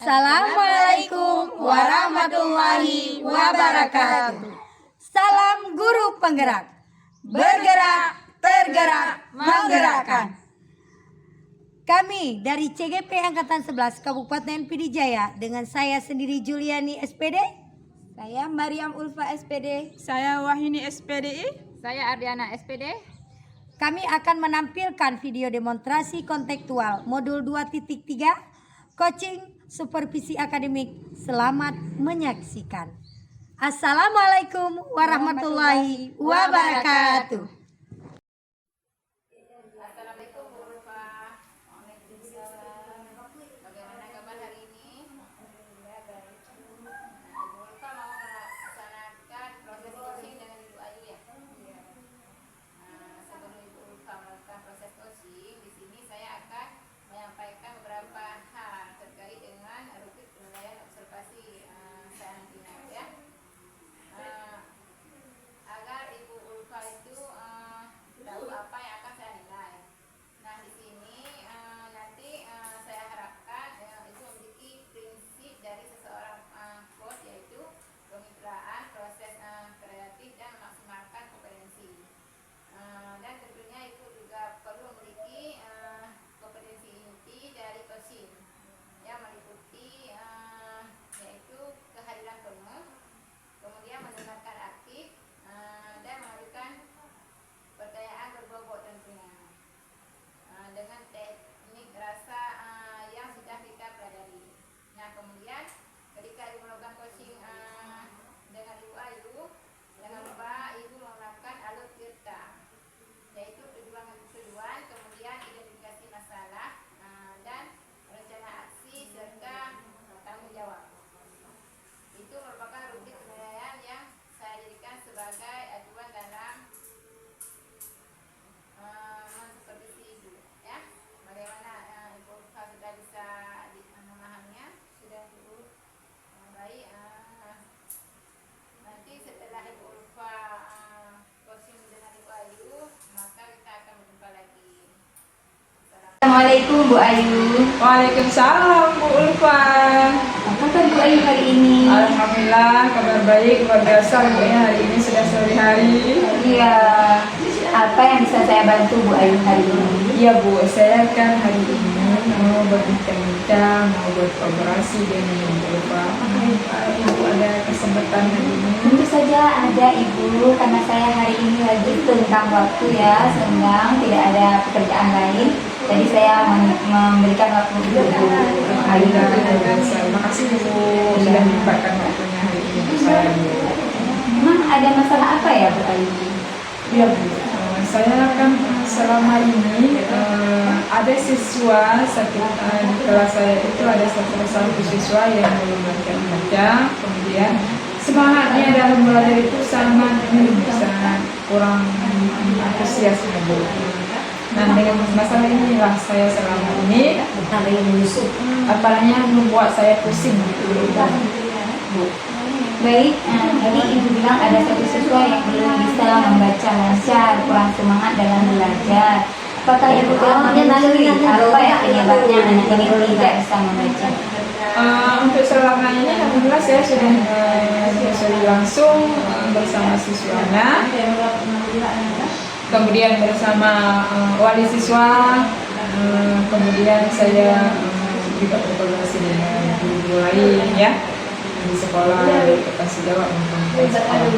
Assalamualaikum warahmatullahi wabarakatuh. Salam guru penggerak, bergerak, tergerak, menggerakkan. Kami dari CGP Angkatan 11 Kabupaten PD Jaya dengan saya sendiri Juliani SPD, saya Mariam Ulfa SPD, saya Wahini SPDI, saya Ardiana SPD. Kami akan menampilkan video demonstrasi kontekstual modul 2.3 coaching supervisi akademik. Selamat menyaksikan. Assalamualaikum warahmatullahi wabarakatuh. Assalamualaikum Bu Ulfa. Bagaimana kabar hari ini? Bu Ulfa mau melaksanakan proses coaching dengan Ibu Ayu ya? Sebelum Ibu Ulfa melakukan proses coaching, di sini saya akan menyampaikan beberapa hal terkait dengan rubrik penilaian observasi saya nantinya ya. Agar Ibu Ulfa itu tahu apa yang akan saya nilai. Nah di sini nanti saya harapkan itu memiliki prinsip dari seseorang coach, yaitu kemitraan, proses kreatif, dan memaksimalkan kompetensi. Dan tentunya itu juga perlu memiliki kompetensi inti dari coaching yang meliputi yaitu kehadiran penuh, kemudian mendengarkan aktif, dan mengajukan pertanyaan berbobot tentunya dengan teknik rasa yang sudah kita pelajari. Nah kemudian ketika Ibu melakukan coaching dengan Ibu Ayu, jangan lupa Ibu menggunakan alur tirta, yaitu tujuan, kemudian identifikasi masalah, dan rencana aksi serta tanggung jawab. Itu merupakan rubrik penilaian yang saya jadikan sebagai acuan dalam mensupervisi Ibu ya. Bagaimana Ibu Ulfa sudah bisa memahaminya? Sudah Ibu? Baik. Nanti setelah Ibu Ulfa coaching dengan Ibu Ayu, maka kita akan berjumpa lagi. Assalamualaikum Bu Ayu. Waalaikumsalam Bu Ulfa. Apa kabar Bu Ayu hari ini? Alhamdulillah kabar baik, luar biasa ya, hari ini sudah sore hari. Iya. Apa yang bisa saya bantu Bu Ayu hari ini? Iya Bu, saya kan hari ini mau berbincang-bincang, mau berkolaborasi dengan Ibu Ulfa. Apakah Ibu ada kesempatan hari ini? Tentu saja ada Ibu, karena saya hari ini lagi tentang waktu ya, senggang, tidak ada pekerjaan lain. Jadi saya memberikan waktu untuk Ibu Ayu. Terima kasih Bu sudah menyempatkan waktunya hari ini untuk saya. Memang ada masalah apa ya Bu Ayu? Iya Bu, saya kan selama ini ada siswa di kelas saya itu ada satu siswa yang belum belajar membaca, kemudian semangatnya dalam belajar itu sangat kurang antusias Bu. Nah dengan masalah inilah saya selama ini apalagi membuat saya pusing gitu Bu. Baik, tadi Ibu bilang ada satu siswa yang belum bisa membaca lancar, kurang semangat dalam belajar. Apakah Ibu telah menelusuri apa ya penyebabnya anak ini tidak bisa membaca? Untuk selama ini alhamdulillah saya sudah menelusuri langsung bersama siswanya, kemudian bersama wali siswa, kemudian saya juga berkolaborasi dengan guru-guru lain ya di sekolah, kasih jawab untuk sekolah.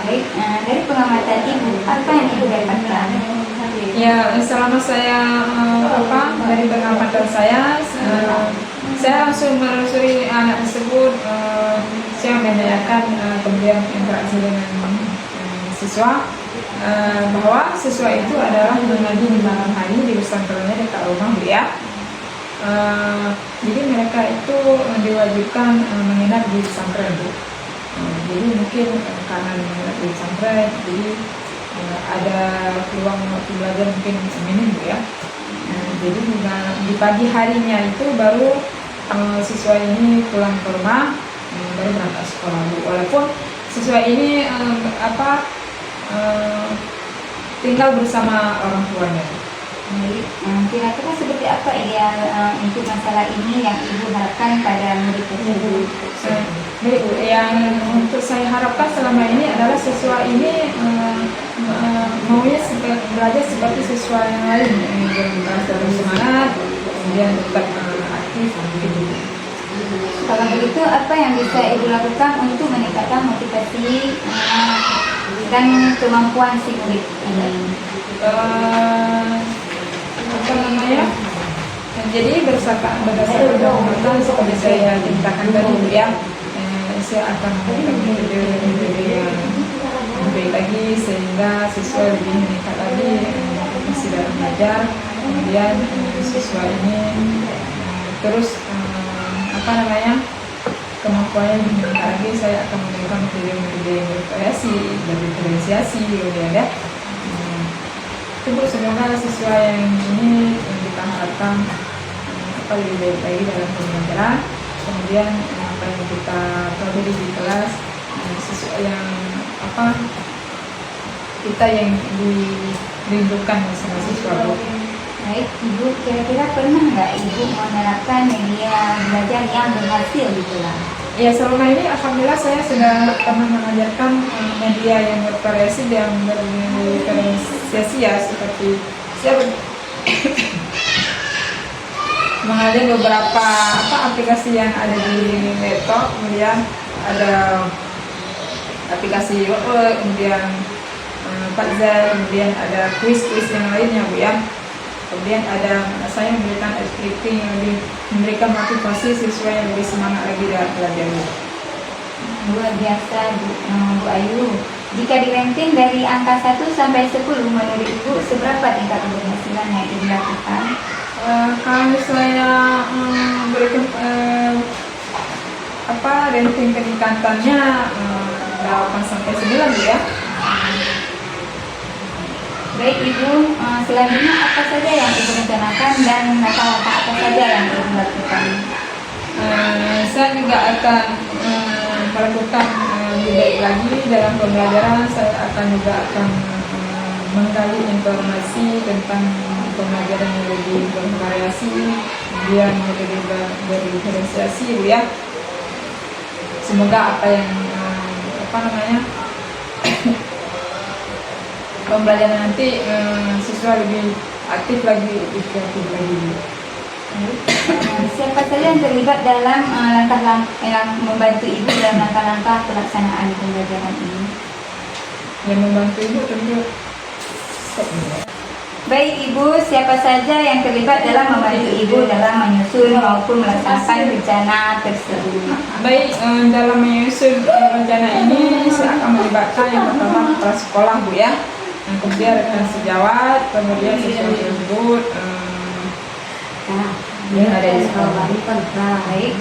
Baik, dari pengamatan Ibu, apa yang Ibu dapatkan? Ya, selama saya dari pengamatan saya langsung menelusuri anak tersebut. Saya menanyakan kemudian interaksi dengan siswa, bahwa siswa itu adalah mengaji di malam hari di pesantrennya dekat rumah Bu ya. Jadi mereka itu diwajibkan menginap di pesantren Bu. Jadi mungkin karena menginap di pesantren, jadi ada peluang waktu belajar mungkin minim Bu ya. Jadi di pagi harinya itu baru siswa ini pulang ke rumah, baru berangkat sekolah Bu. Walaupun siswa ini tinggal bersama orang tuanya. Baik, kira-kira seperti apa ideal untuk masalah ini yang Ibu harapkan pada murid tersebut? Baik Bu, yang untuk saya harapkan selama ini adalah siswa ini maunya belajar seperti siswa yang lain, terus semangat, kemudian tetap aktif gitu. Kalau begitu, apa yang bisa Ibu lakukan untuk meningkatkan motivasi dan kemampuan si murid ini? Apa namanya? Jadi berdasarkan pengalaman seperti saya ceritakan tadi Bu ya, saya akan memberikan metode yang lebih baik lagi sehingga siswa lebih meningkat lagi motivasi dalam belajar. Kemudian siswa ini terus apa namanya, kemampuannya lebih meningkat lagi, saya akan memberikan metode yang bervariasi dan diferensiasi gitu ya. Itu semoga siswa yang ini yang kita harapkan lebih baik lagi dalam pembelajaran. Kemudian apa yang kita pelajari di kelas, siswa yang kita yang dirindukan sama siswa Bu. Baik, Ibu, kira-kira pernah nggak Ibu menerapkan media belajar yang berhasil di kelas? Ya, selama ini alhamdulillah saya sudah pernah mengajarkan media yang bervariasi dan berdiferensiasi ya, seperti saya mengajar beberapa aplikasi yang ada di laptop, kemudian ada aplikasi Word, kemudian puzzle, kemudian ada kuis-kuis yang lainnya Bu ya. Kemudian saya memberikan scripting yang lebih memberikan motivasi siswa yang lebih semangat lagi dalam belajar. Luar biasa Bu Ayu. Jika di-ranking dari angka 1 sampai 10 menurut Ibu, seberapa tingkat keberhasilan yang Ibu lakukan? Kalau saya berikan ranking peningkatannya 8 sampai 9 ya. Baik Ibu, selanjutnya apa saja yang Ibu rencanakan dan langkah-langkah apa saja yang Ibu lakukan? Saya juga akan melakukan lebih baik lagi dalam pembelajaran. Saya juga akan menggali informasi tentang pembelajaran yang lebih bervariasi, kemudian lebih berdiferensiasi Bu ya. Semoga pembelajaran nanti siswa lebih aktif lagi, lebih kreatif lagi. Siapa saja yang terlibat dalam langkah-langkah yang membantu Ibu dalam langkah-langkah pelaksanaan pembelajaran ini? Yang membantu Ibu tentu. Baik Ibu, siapa saja yang terlibat dalam membantu Ibu dalam menyusun maupun melaksanakan rencana tersebut? Baik, dalam menyusun rencana ini saya akan melibatkan yang pertama kepala sekolah Bu ya, kemudian rekan sejawat, kemudian siswa tersebut ada di sekolah. Baik,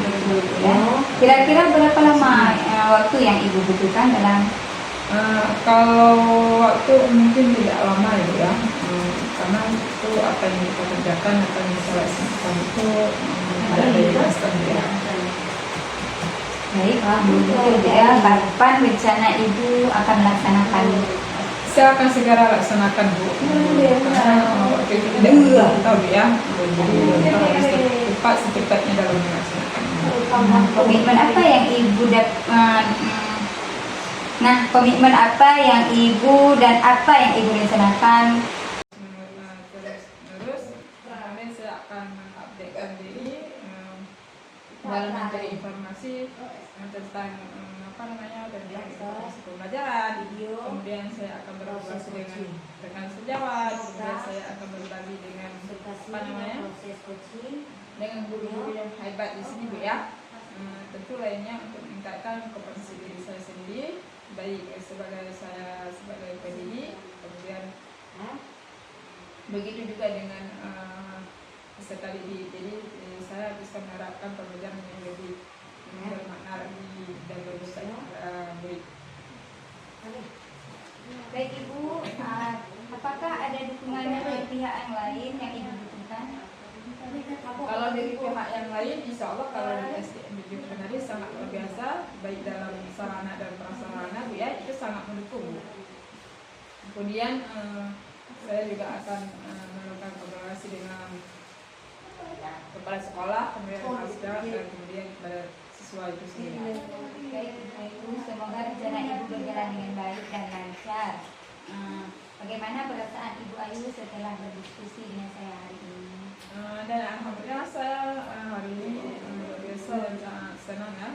ya. Kira-kira berapa lama waktu yang Ibu butuhkan dalam? Kalau waktu mungkin tidak lama ya Bu ya, karena itu apa yang kita kerjakan, apa yang kita laksanakan itu ada dari master ya. Baik, ya, kapan rencana Ibu akan melaksanakan? Saya akan segera laksanakan Bu, karena waktu itu tidak tahu ya, jadi harus cepat secepatnya dalam melaksanakan. Komitmen apa yang Ibu komitmen apa yang Ibu dan apa yang Ibu rencanakan? Terus kemudian saya akan mengupdatekan diri dalam mencari informasi tentang tentang informasi pembelajaran. Kemudian saya akan berkolaborasi dengan rekan sejawat, kemudian saya akan berbagi dengan dengan guru-guru yang hebat di sini Bu ya. Tentu lainnya untuk meningkatkan kompetensi diri saya sendiri, baik sebagai pendidik, kemudian begitu juga dengan peserta didik. Jadi saya bisa menerapkan pembelajaran yang lebih bermakna lagi dan berbesar murid. Baik Ibu, apakah ada dukungan dari pihak yang lain yang Ibu butuhkan? Kalau dari pihak yang lain, insya Allah kalau di SDM Bukit sangat luar biasa, baik dalam sarana dan prasarana Bu ya, itu sangat mendukung Bu. Kemudian saya juga akan melakukan koordinasi dengan kepala sekolah, kemudian Asda, dan kemudian kepada siswa itu sendiri. Baik Ibu, semoga rencana Ibu berjalan dengan baik dan lancar. Bagaimana perasaan Ibu Ayu setelah berdiskusi dengan saya hari ini? Dan alhamdulillah saya hari ini luar biasa dan sangat senang ya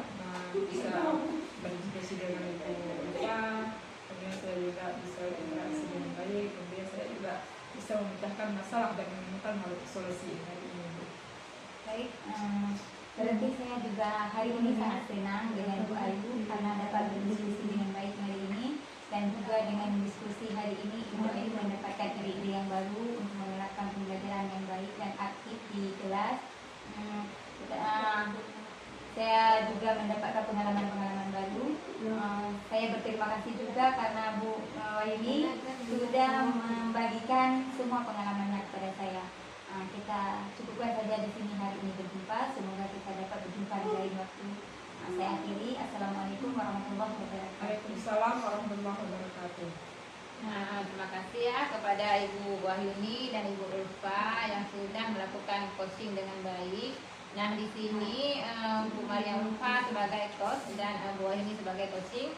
bisa berdiskusi dengan Ibu Ulfa. Kemudian saya juga bisa berinteraksi dengan baik. Kemudian saya juga bisa memecahkan masalah dan menemukan solusi hari ini. Baik, berarti saya juga hari ini sangat senang dengan Bu Ayu karena dapat berdiskusi dengan baik hari ini, dan juga dengan diskusi hari ini Ibu Ayu mendapatkan ide-ide yang baru untuk menerapkan pembelajaran yang baik dan aktif di kelas. Saya juga mendapatkan pengalaman-pengalaman baru. Saya berterima kasih juga karena Bu Wayuni sudah membagikan semua pengalamannya kepada saya. Kita cukupkan saja di sini hari ini berjumpa. Semoga kita dapat berjumpa di lain waktu. Saya akhiri. Assalamualaikum warahmatullahi wabarakatuh. Waalaikumsalam warahmatullahi wabarakatuh. Nah, terima kasih ya kepada Ibu Wahyuni dan Ibu Ulfa yang sudah melakukan coaching dengan baik. Nah, di sini Bu Maria Ulfa sebagai coach dan Bu Wahyuni sebagai coaching.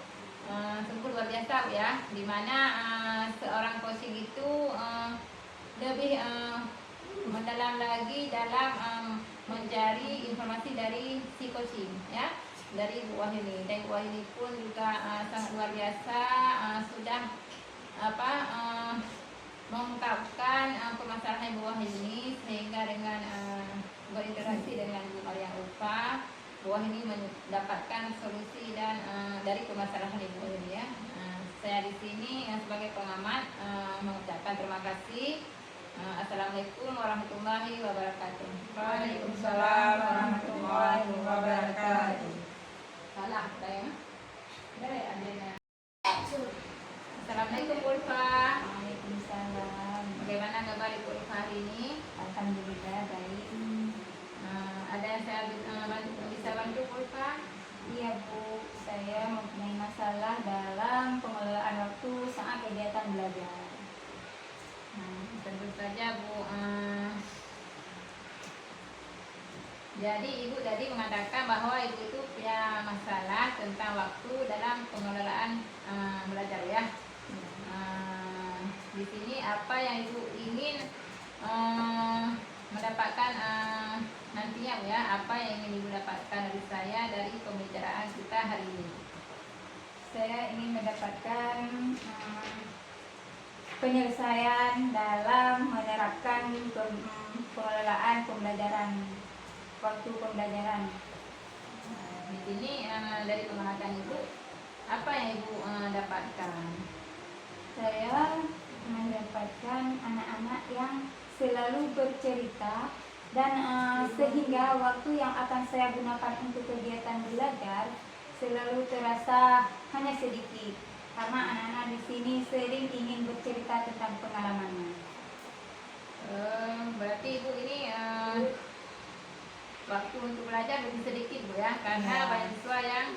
Sungguh luar biasa ya, dimana seorang coaching itu lebih mendalam lagi dalam mencari informasi dari si coaching ya, dari Bu Wahyuni. Dan Bu Wahyuni pun juga sangat luar biasa sudah mengungkapkan permasalahan Bu Wahyuni, sehingga dengan berinteraksi dengan Bu Maria Ulfa, Bu Wahyuni mendapatkan solusi dan dari permasalahan Ibu Wahyuni ya. Saya di sini sebagai pengamat mengucapkan terima kasih. Assalamualaikum warahmatullahi wabarakatuh. Waalaikumsalam warahmatullahi wabarakatuh. Salah saya. Assalamualaikum Ulfa. Waalaikumsalam. Bagaimana kabar Ibu Ulfa hari ini? Alhamdulillah baik. Ada yang saya bisa bantu Ulfa? Iya Bu, saya mempunyai masalah dalam pengelolaan waktu saat kegiatan belajar. Tentu saja Bu. Jadi Ibu tadi mengatakan bahwa Ibu itu punya masalah tentang waktu dalam pengelolaan belajar ya. Di sini apa yang Ibu ingin mendapatkan nantinya ya, apa yang ingin Ibu dapatkan dari saya dari pembicaraan kita hari ini? Saya ingin mendapatkan penyelesaian dalam menerapkan pengelolaan pembelajaran, waktu pembelajaran. Di sini dari pengamatan Ibu, apa yang Ibu dapatkan? Saya mendapatkan anak-anak yang selalu bercerita, dan sehingga waktu yang akan saya gunakan untuk kegiatan belajar selalu terasa hanya sedikit, karena anak-anak di sini sering ingin bercerita tentang pengalamannya. Berarti Ibu ini waktu untuk belajar lebih sedikit Bu ya, karena Ya. banyak siswa yang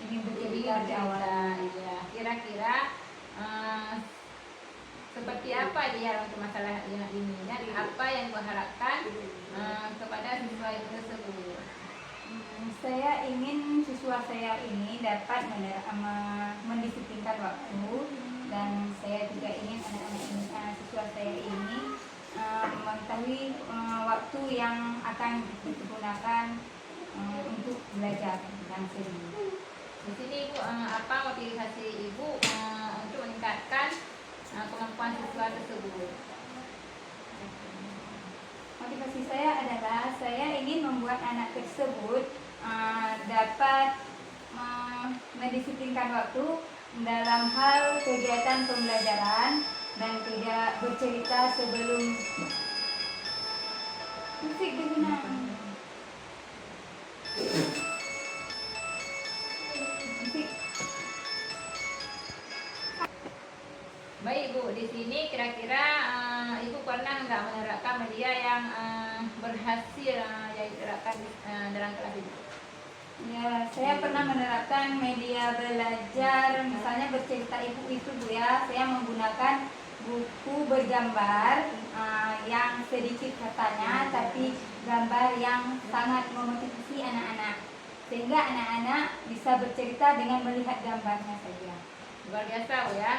Ingin ingin bercerita di bercerita. awal. Iya. Kira-kira seperti apa dia untuk masalah yang ini dan apa yang Ibu harapkan kepada siswa itu tersebut? Saya ingin siswa saya ini dapat mendisiplinkan waktu, dan saya juga ingin siswa saya ini mengetahui waktu yang akan digunakan untuk belajar yang serius. Di sini Ibu apa motivasi Ibu untuk meningkatkan kemampuan siswa tersebut? Motivasi saya adalah saya ingin membuat anak tersebut dapat mendisiplinkan waktu dalam hal kegiatan pembelajaran dan tidak bercerita sebelum musik digunakan. Musik. Baik Bu, di sini kira-kira Ibu pernah nggak menerapkan media yang berhasil yang diterapkan dalam kelas Ibu? Ya, saya pernah menerapkan media belajar, misalnya bercerita ibu itu Bu ya. Saya menggunakan buku bergambar yang sedikit katanya, tapi gambar yang sangat memotivasi anak-anak, sehingga anak-anak bisa bercerita dengan melihat gambarnya saja. Luar biasa ya,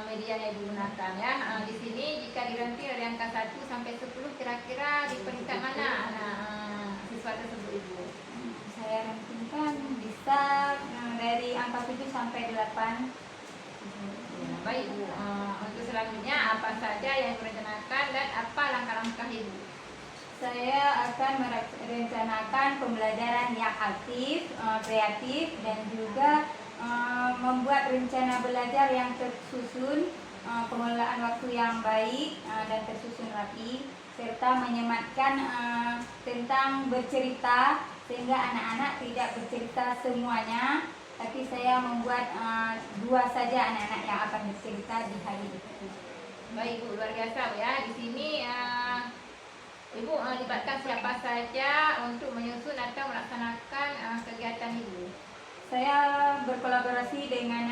media yang digunakan ya. Di sini jika diranting dari angka 1 sampai 10, kira-kira di peringkat mana siswa tersebut Ibu? Saya rankingkan bisa dari angka 7 sampai 8. Baik Bu, untuk selanjutnya apa saja yang direncanakan dan apa langkah-langkah Ibu? Saya akan merencanakan pembelajaran yang aktif, kreatif, dan juga membuat rencana belajar yang tersusun, pengelolaan waktu yang baik dan tersusun rapi, serta menyematkan tentang bercerita, sehingga anak-anak tidak bercerita semuanya, tapi saya membuat 2 saja anak-anak yang akan bercerita di hari itu. Baik Bu, luar biasa ya. Di sini Ibu libatkan siapa saja untuk menyusun atau melaksanakan kegiatan Ibu? Saya berkolaborasi dengan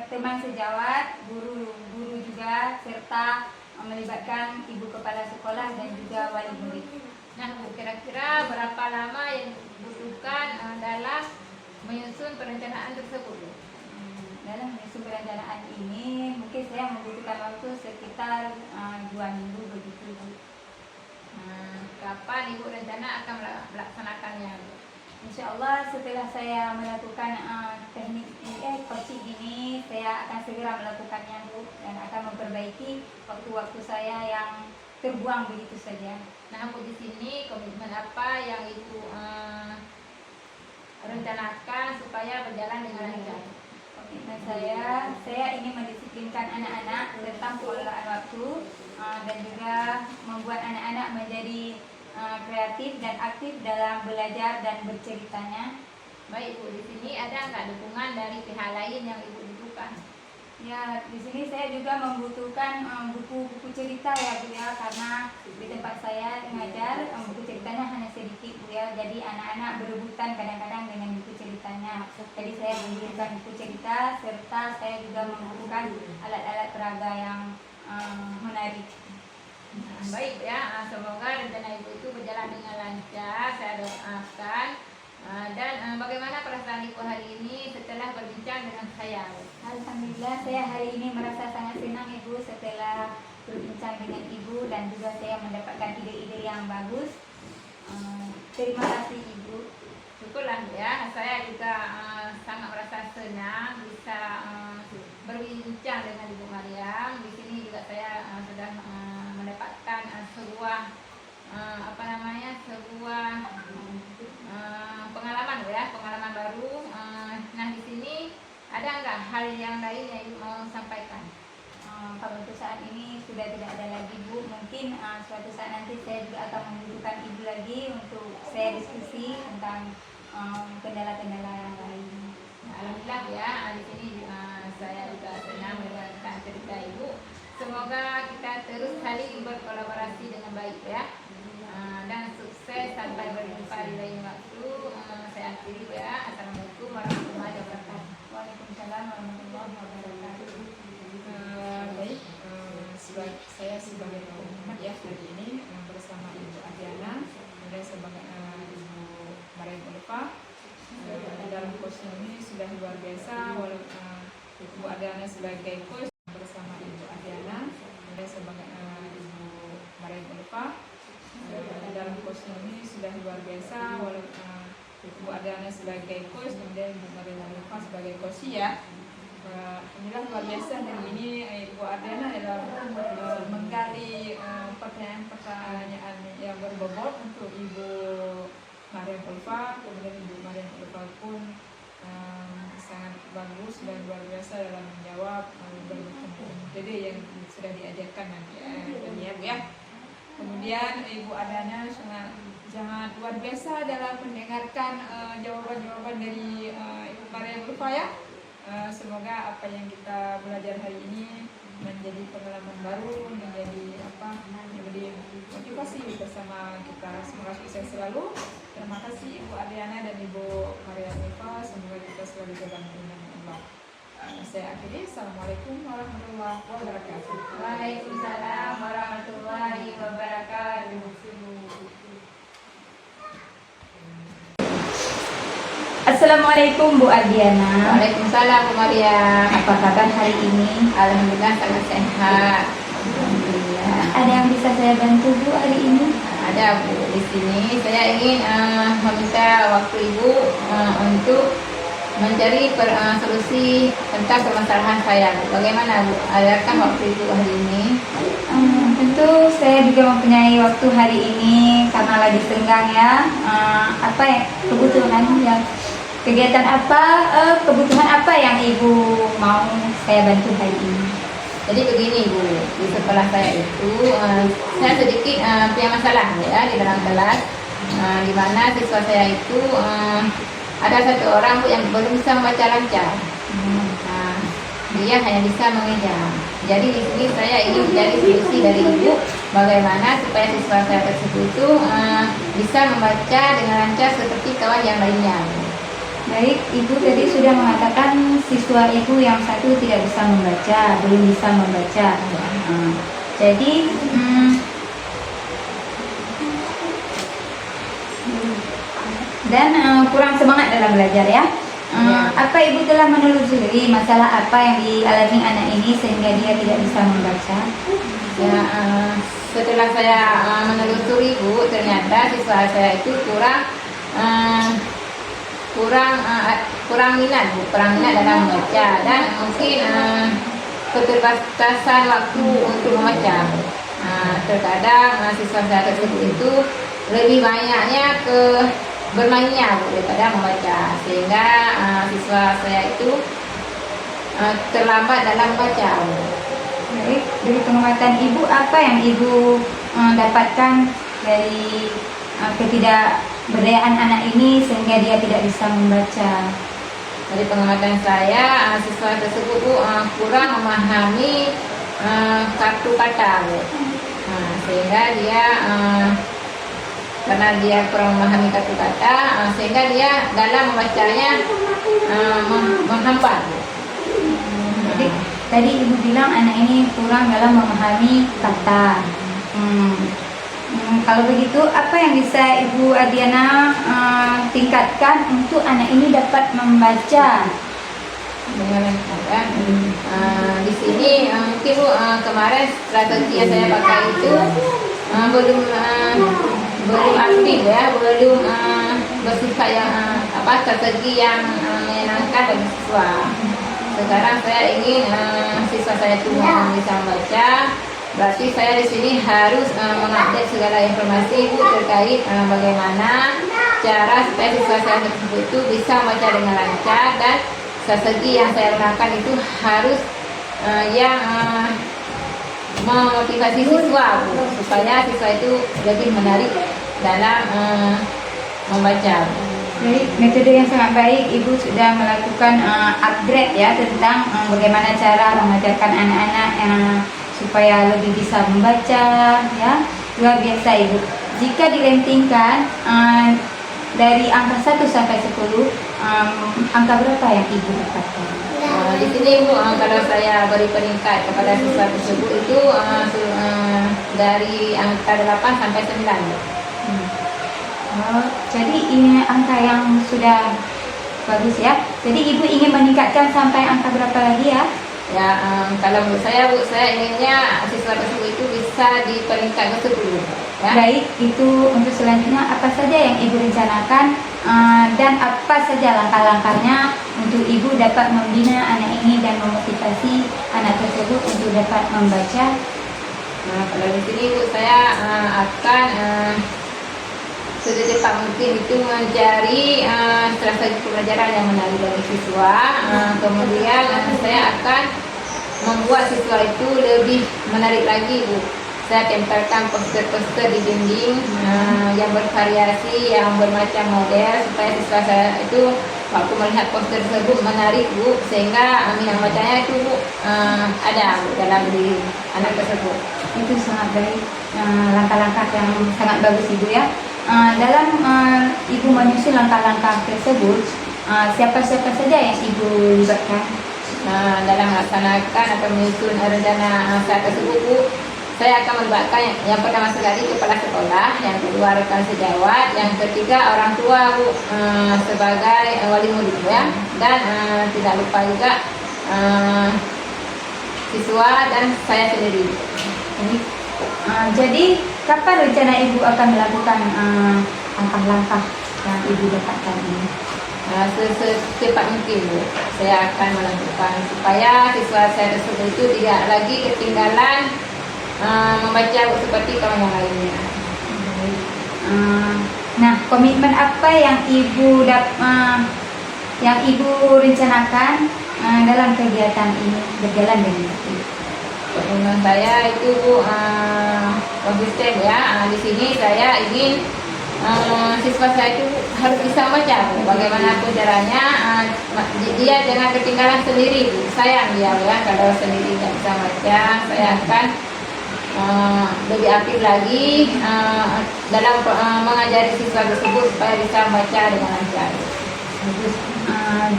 teman sejawat, guru juga, serta melibatkan ibu kepala sekolah dan juga wali murid. Nah Bu, kira-kira berapa lama yang dibutuhkan dalam menyusun perencanaan tersebut Bu? Dalam menyusun perencanaan ini mungkin saya membutuhkan waktu sekitar 2 minggu begitu. Kapan Ibu rencana akan melaksanakannya Bu? Insya Allah setelah saya melakukan teknik coaching ini, saya akan segera melakukannya Bu, dan akan memperbaiki waktu-waktu saya yang terbuang begitu saja. Nah Bu, di sini komitmen apa yang Ibu rencanakan supaya berjalan dengan lancar? Komitmen saya ingin mendisiplinkan anak-anak tentang pengelolaan waktu dan juga membuat anak-anak menjadi kreatif dan aktif dalam belajar dan berceritanya. Baik Bu, di sini ada nggak dukungan dari pihak lain yang Ibu butuhkan? Ya, di sini saya juga membutuhkan buku-buku cerita ya Bu ya, karena di tempat saya mengajar buku ceritanya hanya sedikit Bu ya, jadi anak-anak berebutan kadang-kadang dengan buku ceritanya. Jadi saya membutuhkan buku cerita, serta saya juga membutuhkan alat-alat peraga yang menarik. Baik ya, semoga rencana Ibu itu berjalan dengan lancar. Saya doakan. Dan bagaimana perasaan Ibu hari ini setelah berbincang dengan saya? Alhamdulillah, saya hari ini merasa sangat senang Ibu setelah berbincang dengan Ibu, dan juga saya mendapatkan ide-ide yang bagus. Terima kasih Ibu. Syukurlah ya, saya juga sangat merasa senang bisa berbincang dengan Ibu Mariam. Di sini juga saya sudah mendapatkan sebuah pengalaman ya, pengalaman baru. Nah di sini ada nggak hal yang lain yang Ibu mau sampaikan? Kalau untuk saat ini sudah tidak ada lagi Bu, mungkin suatu saat nanti saya juga akan membutuhkan Ibu lagi untuk saya diskusi tentang kendala-kendala yang lain. Nah, alhamdulillah ya, di sini saya juga senang mendengarkan cerita Ibu. Semoga kita terus saling berkolaborasi dengan baik ya, dan sukses sampai berjumpa di lain waktu. Saya akhiri ya. Assalamualaikum warahmatullahi wabarakatuh. Waalaikumsalam warahmatullahi wabarakatuh. Baik, saya sebagai penghormat ya hari ini bersama Ibu Adiana, kemudian sebagai Ibu Mariam Ulfa. Dalam coaching ini sudah luar biasa, walaupun Ibu Adiana sebagai coach bersama Ibu Adiana, kemudian sebagai Ibu Mariam Ulfa. Dalam coaching ini sudah luar biasa, walaupun Ibu Adiana sebagai coach, kemudian Ibu Mariam Ulfa sebagai coach ya. Inilah luar biasa hari ini Ibu Adiana adalah menggali pertanyaan-pertanyaan yang berbobot untuk Ibu Mariam Ulfa, kemudian Ibu Mariam Ulfa pun sangat bagus dan luar biasa dalam menjawab berbagai ide yang sudah diajarkan nanti ya Bu ya. Kemudian Ibu Adiana sangat luar biasa dalam mendengarkan jawaban-jawaban dari Ibu Mariam Ulfa ya. Semoga apa yang kita belajar hari ini menjadi pengalaman baru, menjadi motivasi bersama kita. Semoga sukses selalu. Terima kasih Ibu Adiana dan Ibu Mariam Ulfa. Semoga kita selalu berbantu dengan Allah. Saya akhiri. Assalamualaikum warahmatullahi wabarakatuh. Waalaikumsalam warahmatullahi wabarakatuh. Assalamualaikum Bu Adiana. Waalaikumsalam Bu Maria. Apa kabar hari ini? Alhamdulillah sangat sehat. Alhamdulillah. Ada yang bisa saya bantu Bu hari ini? Ada Bu di sini. Saya ingin meminta waktu Ibu untuk mencari solusi tentang permasalahan saya. Bagaimana Bu? Adakah waktu Ibu hari ini? Tentu saya juga mempunyai waktu hari ini karena lagi senggang ya. Apa ya kebutuhan yang kegiatan apa, kebutuhan apa yang Ibu mau saya bantu hari ini? Jadi begini Bu, di sekolah saya itu saya sedikit punya masalah ya di dalam kelas, di mana siswa saya itu ada satu orang Bu yang belum bisa membaca lancar. Dia hanya bisa mengeja. Jadi di sini saya ingin mencari solusi dari Ibu bagaimana supaya siswa saya tersebut itu bisa membaca dengan lancar seperti kawan yang lainnya. Baik, Ibu tadi sudah mengatakan siswa Ibu yang satu tidak bisa membaca, belum bisa membaca. Jadi dan kurang semangat dalam belajar ya. Apa Ibu telah menelusuri masalah apa yang dialami anak ini sehingga dia tidak bisa membaca? Ya, setelah saya menelusuri Bu, ternyata siswa saya itu kurang minat Bu, kurang minat dalam membaca dan mungkin keterbatasan waktu untuk membaca. Terkadang siswa saya tersebut itu lebih banyaknya ke bermainnya Bu daripada membaca, sehingga siswa saya itu terlambat dalam membaca Bu. Baik, dari pengamatan Ibu apa yang Ibu dapatkan dari ketidakberdayaan anak ini sehingga dia tidak bisa membaca? Dari pengamatan saya, siswa tersebut Bu kurang memahami kartu kata Bu. Sehingga dia karena dia kurang memahami kartu kata, sehingga dia dalam membacanya menghambat. Jadi tadi Ibu bilang anak ini kurang dalam memahami kata. Kalau begitu, apa yang bisa Ibu Adiana tingkatkan untuk anak ini dapat membaca? Di sini mungkin Bu kemarin strategi yang saya pakai itu belum aktif ya, belum bersifat yang strategi yang menyenangkan bagi siswa. Sekarang saya ingin siswa saya itu bisa membaca. Berarti saya di sini harus mengupdate segala informasi Bu terkait bagaimana cara supaya siswa saya tersebut itu bisa membaca dengan lancar, dan strategi yang saya gunakan itu harus yang memotivasi siswa Bu, supaya siswa itu lebih menarik dalam membaca. Baik, metode yang sangat baik. Ibu sudah melakukan upgrade ya tentang bagaimana cara mengajarkan anak-anak supaya lebih bisa membaca ya. Luar biasa Ibu. Jika direntingkan dari angka 1 sampai 10, angka berapa yang Ibu dapatkan? Di sini Bu, kalau saya beri peringkat kepada siswa tersebut itu dari angka 8 sampai 9. Jadi ini angka yang sudah bagus ya. Jadi Ibu ingin meningkatkan sampai angka berapa lagi ya? Ya, kalau menurut saya Bu, saya inginnya siswa tersebut itu bisa di peringkat ke-10 ya. Baik, itu untuk selanjutnya apa saja yang Ibu rencanakan dan apa saja langkah-langkahnya untuk Ibu dapat membina anak ini dan memotivasi anak tersebut untuk dapat membaca? Kalau di sini Bu, saya akan secepat mungkin itu mencari strategi pembelajaran yang menarik bagi siswa. Kemudian saya akan membuat siswa itu lebih menarik lagi Bu. Saya tempelkan poster-poster di dinding yang bervariasi, yang bermacam model, supaya siswa saya itu waktu melihat poster tersebut menarik Bu, sehingga minat bacanya itu Bu ada Bu dalam diri anak tersebut. Itu sangat baik, langkah-langkah yang sangat bagus Ibu ya. Dalam Ibu menyusun langkah-langkah tersebut, siapa-siapa saja yang Ibu libatkan? dalam melaksanakan atau menyusun rencana saya tersebut Bu, saya akan melibatkan yang pertama sekali kepala sekolah, yang kedua rekan sejawat, yang ketiga orang tua Bu, sebagai wali murid ya, dan tidak lupa juga siswa dan saya sendiri. Jadi kapan rencana Ibu akan melakukan langkah-langkah yang Ibu dapatkan ini? Secepat mungkin Bu, saya akan melakukan supaya siswa saya tersebut itu tidak lagi ketinggalan membaca seperti kawan yang lainnya. Nah, komitmen apa yang Ibu rencanakan dalam kegiatan ini berjalan dengan baik? Komitmen saya itu Bu, konsisten ya. Di sini saya ingin siswa saya itu harus bisa membaca Bu. Bagaimanapun caranya dia jangan ketinggalan sendiri Bu. Sayang dia ya kalau sendiri tidak bisa baca. Saya akan lebih aktif lagi dalam mengajari siswa tersebut supaya bisa membaca dengan lancar.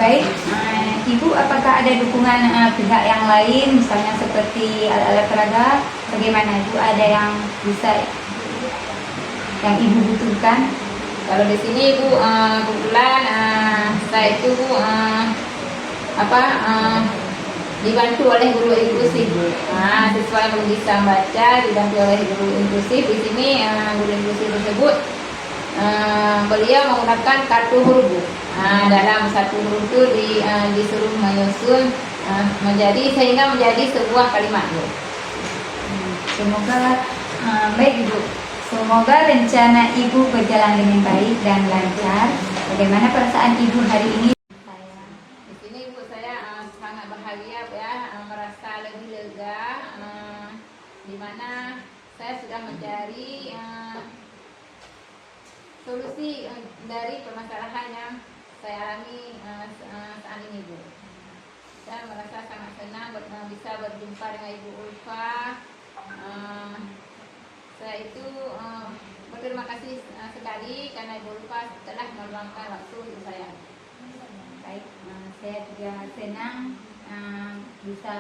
Baik, Ibu apakah ada dukungan pihak yang lain, misalnya seperti alat-alat peraga? Bagaimana Ibu, ada yang bisa yang Ibu butuhkan? Kalau di sini Bu, kebetulan saya itu Bu, dibantu oleh guru inklusif Bu. Siswa yang belum bisa membaca dibantu oleh guru inklusif. Di sini guru inklusif tersebut beliau menggunakan kartu huruf Bu. Dalam satu huruf itu disuruh menyusun sehingga menjadi sebuah kalimat Bu. Semoga baik Ibu. Semoga rencana Ibu berjalan dengan baik dan lancar. Bagaimana perasaan Ibu hari ini? Di sini Bu, saya sangat bahagia ya, merasa lebih lega, di mana saya sudah mencari solusi dari permasalahan yang saya alami saat ini Bu. Saya merasa sangat senang bisa berjumpa dengan Ibu Ulfa. Saya itu berterima kasih sekali karena Ibu Ulfa telah meluangkan waktu untuk saya. Baik, saya juga senang bisa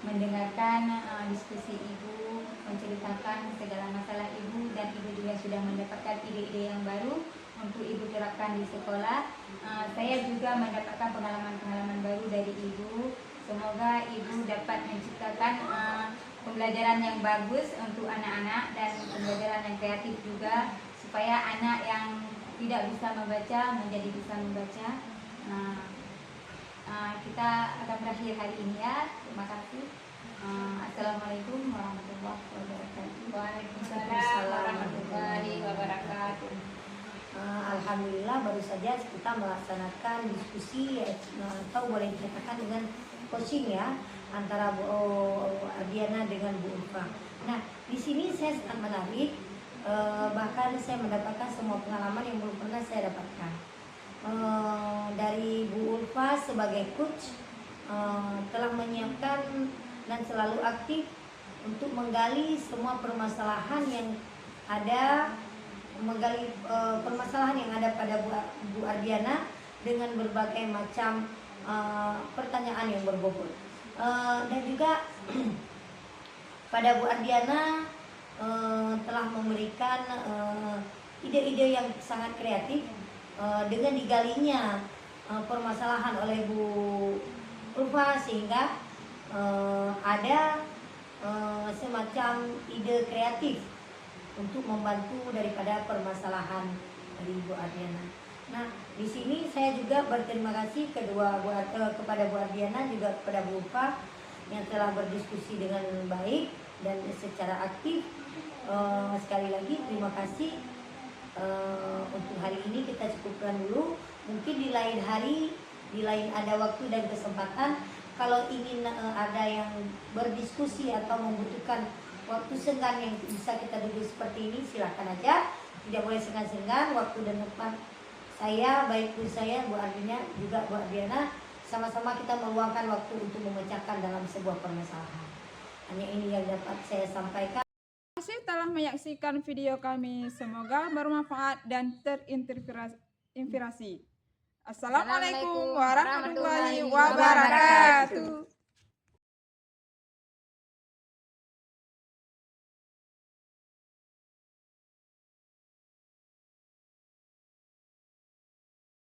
mendengarkan diskusi Ibu, menceritakan segala masalah Ibu, dan Ibu juga sudah mendapatkan ide-ide yang baru untuk Ibu terapkan di sekolah. Saya juga mendapatkan pengalaman-pengalaman baru dari Ibu. Semoga Ibu dapat menciptakan pembelajaran yang bagus untuk anak-anak dan pembelajaran yang kreatif juga, supaya anak yang tidak bisa membaca menjadi bisa membaca. Kita akan berakhir hari ini ya. Terima kasih. Assalamualaikum warahmatullahi wabarakatuh. Waalaikumsalam warahmatullahi wabarakatuh. Alhamdulillah baru saja kita melaksanakan diskusi atau boleh dikatakan dengan coaching ya antara Bu Ardiana dengan Bu Ulfa. Nah, di sini saya sangat menarik, bahkan saya mendapatkan semua pengalaman yang belum pernah saya dapatkan. Dari Bu Ulfa sebagai coach telah menyiapkan dan selalu aktif untuk menggali semua permasalahan yang ada, menggali permasalahan yang ada pada Bu Ardiana dengan berbagai macam pertanyaan yang berbobot. Dan juga pada Bu Ardiana telah memberikan ide-ide yang sangat kreatif dengan digalinya permasalahan oleh Bu Ulfa, sehingga ada semacam ide kreatif untuk membantu daripada permasalahan dari Bu Ardiana. Nah, di sini saya juga berterima kasih kepada Bu Ardiana, juga kepada Bu Ulfa yang telah berdiskusi dengan baik dan secara aktif. Sekali lagi terima kasih. Untuk hari ini kita cukupkan dulu. Mungkin di lain hari, di lain ada waktu dan kesempatan, kalau ingin ada yang berdiskusi atau membutuhkan waktu senggang yang bisa kita duduk seperti ini, silakan aja. Tidak boleh senggan-senggan. Waktu dan tempat saya, baik pun saya, Bu Ardiana, juga Bu Ardiana, sama-sama kita meluangkan waktu untuk memecahkan dalam sebuah permasalahan. Hanya ini yang dapat saya sampaikan. Terima kasih telah menyaksikan video kami. Semoga bermanfaat dan terinspirasi. Assalamualaikum warahmatullahi wabarakatuh.